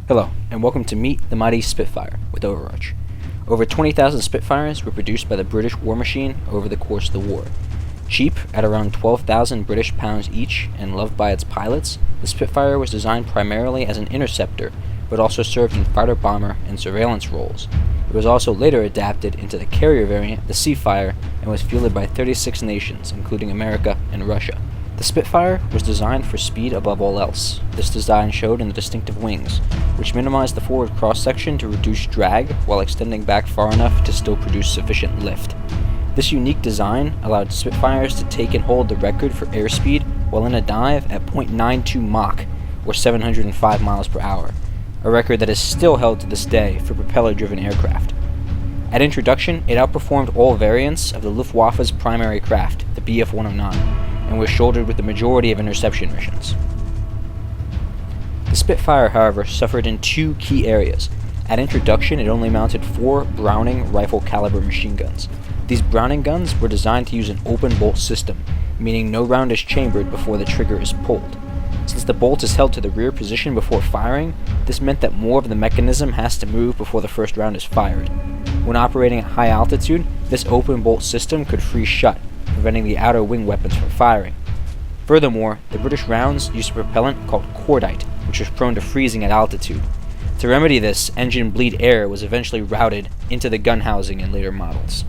Hello, and welcome to Meet the Mighty Spitfire with OverArch. Over 20,000 Spitfires were produced by the British war machine over the course of the war. Cheap, at around 12,000 British pounds each, and loved by its pilots, the Spitfire was designed primarily as an interceptor, but also served in fighter-bomber and surveillance roles. It was also later adapted into the carrier variant, the Seafire, and was fielded by 36 nations, including America and Russia. The Spitfire was designed for speed above all else. This design showed in the distinctive wings, which minimized the forward cross-section to reduce drag while extending back far enough to still produce sufficient lift. This unique design allowed Spitfires to take and hold the record for airspeed while in a dive at 0.92 Mach, or 705 miles per hour, a record that is still held to this day for propeller-driven aircraft. At introduction, it outperformed all variants of the Luftwaffe's primary craft, the Bf-109, and was shouldered with the majority of interception missions. The Spitfire, however, suffered in two key areas. At introduction, it only mounted 4 Browning rifle-caliber machine guns. These Browning guns were designed to use an open bolt system, meaning no round is chambered before the trigger is pulled. Since the bolt is held to the rear position before firing, this meant that more of the mechanism has to move before the first round is fired. When operating at high altitude, this open bolt system could freeze shut, preventing the outer wing weapons from firing. Furthermore, the British rounds used a propellant called cordite, which was prone to freezing at altitude. To remedy this, engine bleed air was eventually routed into the gun housing in later models.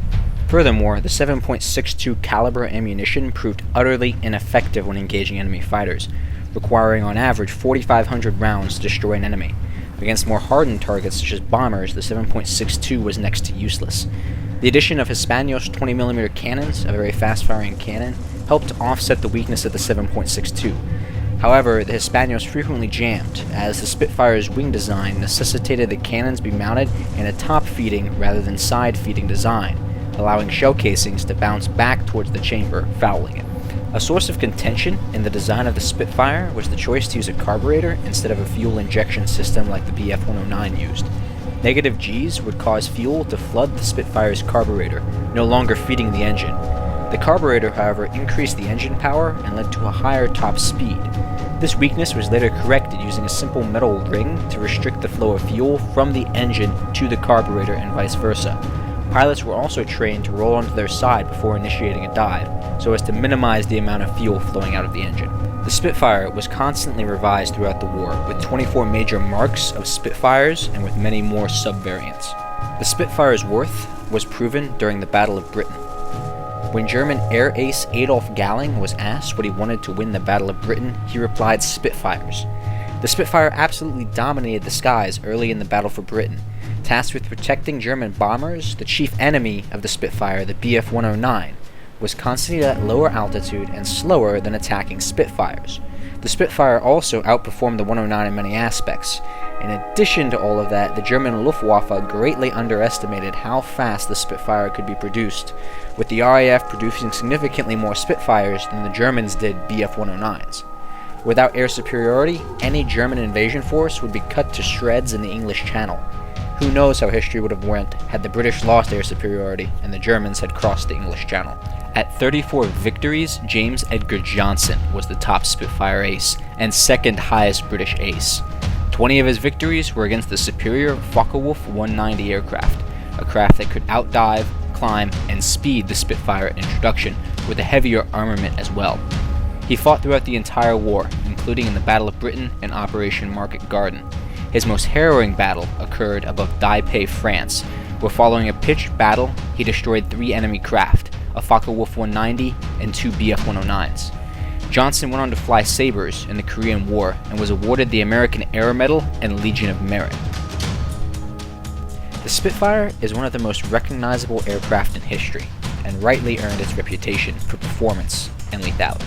Furthermore, the 7.62 caliber ammunition proved utterly ineffective when engaging enemy fighters, requiring on average 4,500 rounds to destroy an enemy. Against more hardened targets such as bombers, the 7.62 was next to useless. The addition of Hispanio's 20mm cannons, a very fast-firing cannon, helped to offset the weakness of the 7.62. However, the Hispanos frequently jammed, as the Spitfire's wing design necessitated the cannons be mounted in a top-feeding rather than side-feeding design, allowing shell casings to bounce back towards the chamber, fouling it. A source of contention in the design of the Spitfire was the choice to use a carburetor instead of a fuel injection system like the Bf-109 used. Negative Gs would cause fuel to flood the Spitfire's carburetor, no longer feeding the engine. The carburetor, however, increased the engine power and led to a higher top speed. This weakness was later corrected using a simple metal ring to restrict the flow of fuel from the engine to the carburetor and vice versa. Pilots were also trained to roll onto their side before initiating a dive, so as to minimize the amount of fuel flowing out of the engine. The Spitfire was constantly revised throughout the war, with 24 major marks of Spitfires and with many more sub-variants. The Spitfire's worth was proven during the Battle of Britain. When German air ace Adolf Galling was asked what he wanted to win the Battle of Britain, he replied, Spitfires. The Spitfire absolutely dominated the skies early in the Battle for Britain. Tasked with protecting German bombers, the chief enemy of the Spitfire, the Bf-109, was constantly at lower altitude and slower than attacking Spitfires. The Spitfire also outperformed the 109 in many aspects. In addition to all of that, the German Luftwaffe greatly underestimated how fast the Spitfire could be produced, with the RAF producing significantly more Spitfires than the Germans did Bf-109s. Without air superiority, any German invasion force would be cut to shreds in the English Channel. Who knows how history would have went had the British lost air superiority and the Germans had crossed the English Channel. At 34 victories, James Edgar Johnson was the top Spitfire ace and second highest British ace. 20 of his victories were against the superior Focke-Wulf 190 aircraft, a craft that could outdive, climb, and speed the Spitfire at introduction with a heavier armament as well. He fought throughout the entire war, including in the Battle of Britain and Operation Market Garden. His most harrowing battle occurred above Dieppe, France, where following a pitched battle, he destroyed 3 enemy craft, a Focke-Wulf 190 and 2 Bf-109s. Johnson went on to fly Sabres in the Korean War and was awarded the American Air Medal and Legion of Merit. The Spitfire is one of the most recognizable aircraft in history, and rightly earned its reputation for performance and lethality.